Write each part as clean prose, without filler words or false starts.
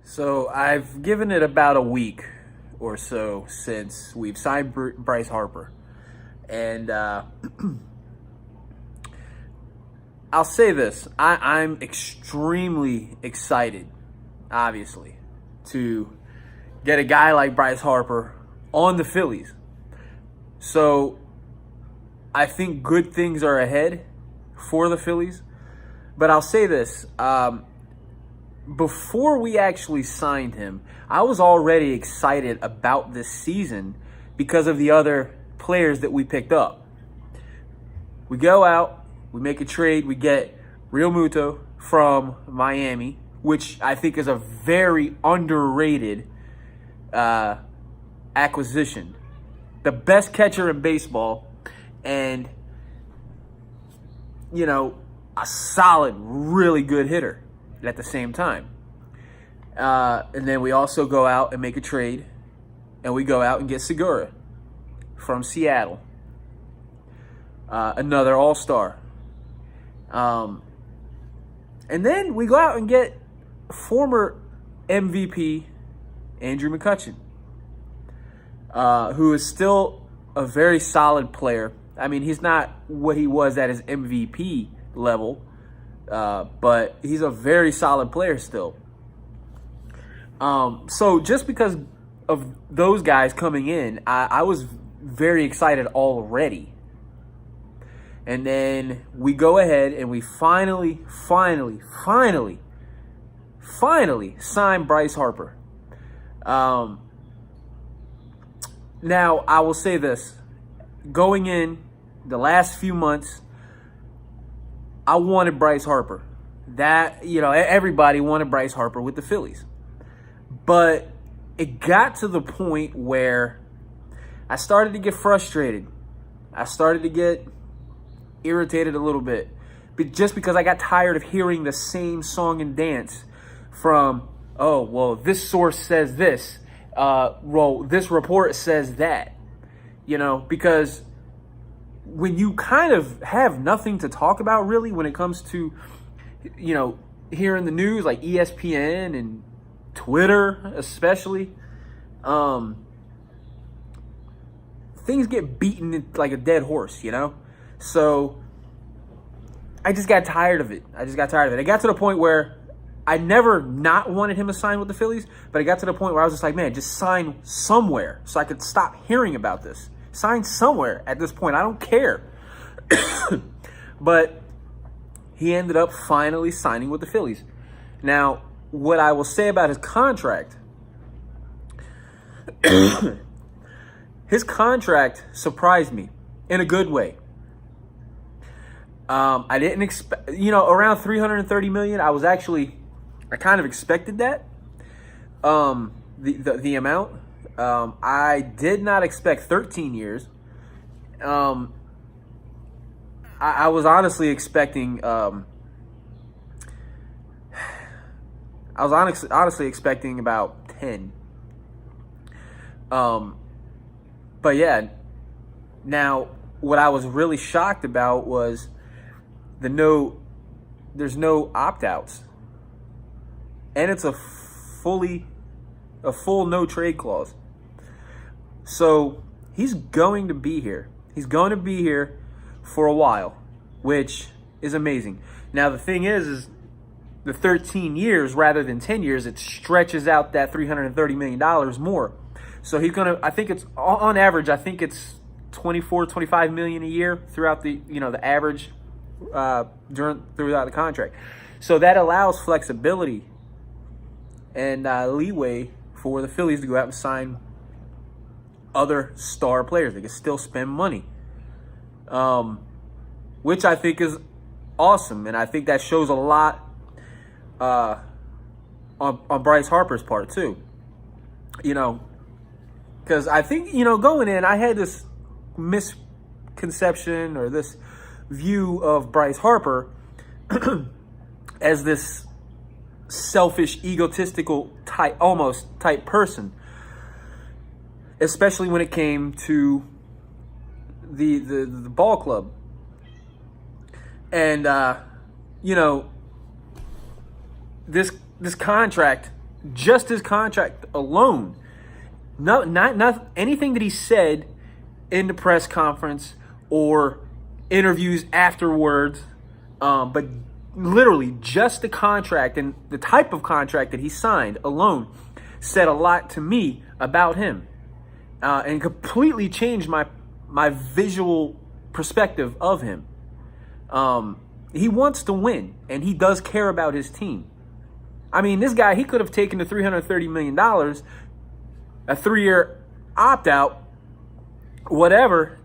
So I've given it about a week or so since we've signed Bryce Harper. And I'll say this. I'm extremely excited, obviously, to get a guy like Bryce Harper on the Phillies. So I think good things are ahead for the Phillies. But I'll say this. Before we actually signed him, I was already excited about this season because of the other players that we picked up. We go out, we make a trade, we get Real Muto from Miami, which I think is a very underrated acquisition. The best catcher in baseball, and, you know, a solid, really good hitter at the same time. And then we also go out and make a trade, and we go out and get Segura from Seattle, another all-star. And then we go out and get former MVP Andrew McCutchen, who is still a very solid player. I mean, he's not what he was at his MVP level, but he's a very solid player still. So just because of those guys coming in, I was very excited already. And then we go ahead and we finally sign Bryce Harper. Now, I will say this. Going in the last few months, I wanted Bryce Harper. Everybody wanted Bryce Harper with the Phillies. But it got to the point where I started to get frustrated. I started to get irritated a little bit. But just because I got tired of hearing the same song and dance from, oh, well, this source says this. This report says that. Because when you kind of have nothing to talk about really when it comes to, hearing the news like ESPN and Twitter especially, things get beaten like a dead horse, So I just got tired of it. It got to the point where I never not wanted him to sign with the Phillies, but it got to the point where I was just like, man, just sign somewhere so I could stop hearing about this. Sign somewhere at this point. I don't care. But he ended up finally signing with the Phillies. Now, what I will say about his contract, his contract surprised me in a good way. I didn't expect, around $330 million. I kind of expected that. The amount. I did not expect 13 years. I was honestly expecting. I was honestly expecting about 10. But yeah. Now, what I was really shocked about was there's no opt-outs. And it's a full no trade clause. So he's going to be here. He's going to be here for a while, which is amazing. Now, the thing is the 13 years rather than 10 years, it stretches out that $330 million more. So he's going to, I think it's on average, I think it's 25 million a year throughout the average throughout the contract. So that allows flexibility and leeway for the Phillies to go out and sign other star players. They can still spend money, which I think is awesome. And I think that shows a lot on Bryce Harper's part too. Because I think, going in, I had this misconception or this view of Bryce Harper as this selfish, egotistical type person, especially when it came to the ball club. And this contract just his contract alone. Not anything that he said in the press conference or interviews afterwards, but literally just the contract and the type of contract that he signed alone said a lot to me about him, and completely changed my visual perspective of him. He wants to win, and he does care about his team. I mean, this guy, he could have taken the $330 million, a 3-year opt-out, whatever,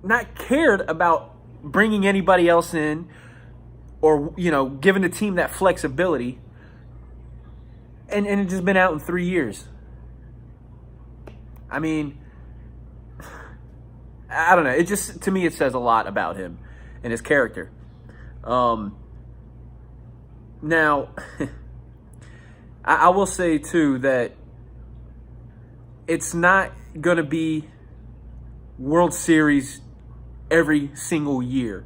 not cared about bringing anybody else in or, giving the team that flexibility, and it's just been out in 3 years. I mean, I don't know. It just, to me, it says a lot about him and his character. Now, I will say, too, that it's not going to be World Series every single year.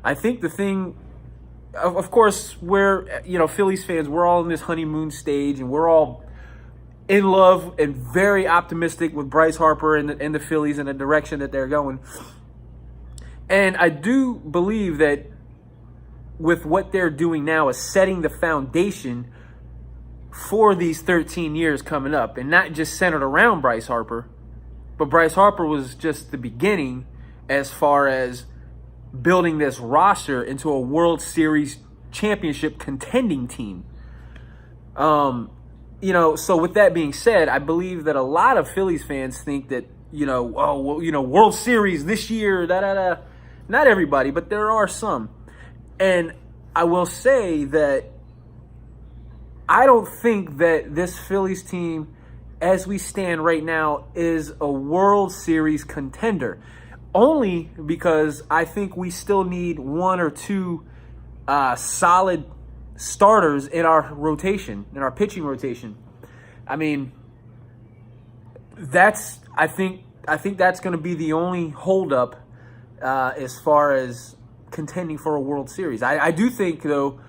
I think the thing, of course, we're, Phillies fans, we're all in this honeymoon stage, and we're all in love and very optimistic with Bryce Harper and the Phillies and the direction that they're going. And I do believe that with what they're doing now is setting the foundation for these 13 years coming up, and not just centered around Bryce Harper, but Bryce Harper was just the beginning as far as building this roster into a World Series championship contending team. So with that being said, I believe that a lot of Phillies fans think that, World Series this year, Not everybody, but there are some. And I will say that I don't think that this Phillies team, as we stand right now, is a World Series contender. Only because I think we still need one or two solid starters in our rotation, in our pitching rotation. I mean, I think that's going to be the only holdup as far as contending for a World Series. I do think, though,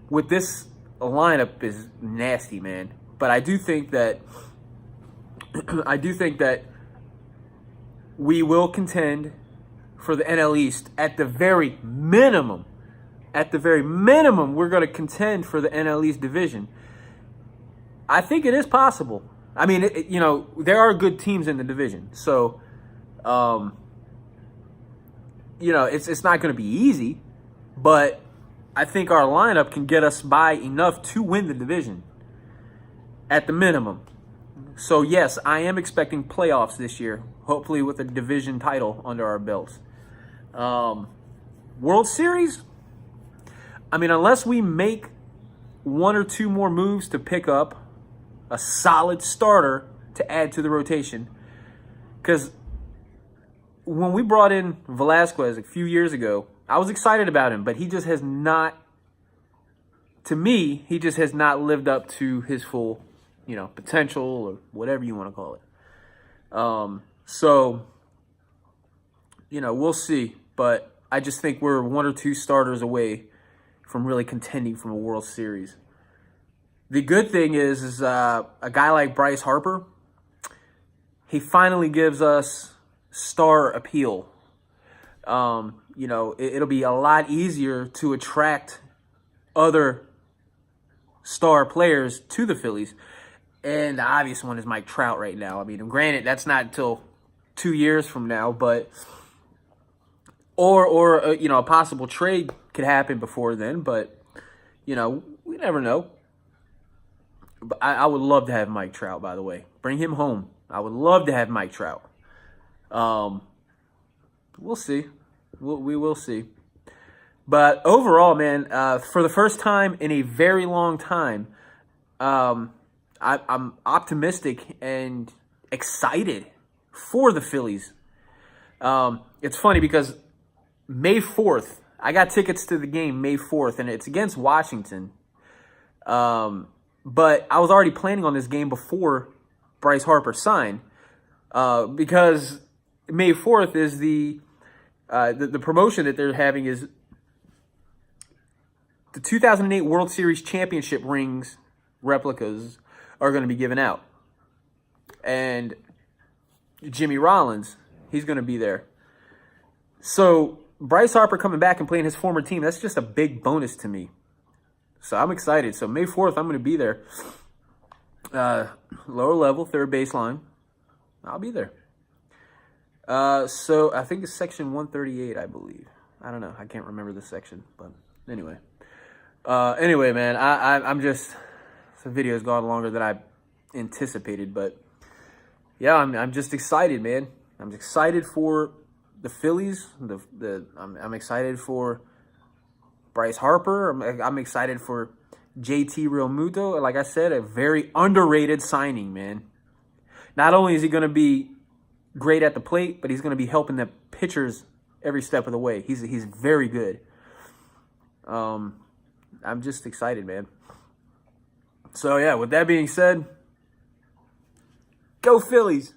with this lineup is nasty, man. But I do think that we will contend for the NL East at the very minimum. At the very minimum, we're going to contend for the NL East division. I think it is possible. I mean, there are good teams in the division. So, it's not going to be easy, but I think our lineup can get us by enough to win the division at the minimum. So, yes, I am expecting playoffs this year, hopefully with a division title under our belts. World Series, I mean, unless we make one or two more moves to pick up a solid starter to add to the rotation. Because when we brought in Velasquez a few years ago, I was excited about him, but he just has not, to me, he just has not lived up to his full, potential or whatever you want to call it. We'll see. But I just think we're one or two starters away from really contending from a World Series. The good thing is a guy like Bryce Harper, he finally gives us star appeal. It'll be a lot easier to attract other star players to the Phillies. And the obvious one is Mike Trout right now. I mean, granted, that's not until 2 years from now, but or a possible trade could happen before then, but we never know. But I would love to have Mike Trout, by the way. Bring him home. I would love to have Mike Trout. We'll see. We will see. But overall, man, for the first time in a very long time, I'm optimistic and excited for the Phillies. It's funny because May 4th, I got tickets to the game May 4th, and it's against Washington. But I was already planning on this game before Bryce Harper signed, because May 4th is the promotion that they're having is the 2008 World Series championship rings replicas are going to be given out. And Jimmy Rollins, he's going to be there. So Bryce Harper coming back and playing his former team, that's just a big bonus to me. So I'm excited. So May 4th, I'm going to be there. Lower level, third baseline. I'll be there. So I think it's section 138, I believe. I don't know. I can't remember the section, but anyway. Anyway, man, I'm just, this video's gone longer than I anticipated, but yeah, I'm just excited, man. I'm excited for the Phillies. I'm excited for Bryce Harper. I'm excited for JT Realmuto. Like I said, a very underrated signing, man. Not only is he going to be great at the plate, but he's going to be helping the pitchers every step of the way. He's very good. I'm just excited, man. So yeah, with that being said, go Phillies.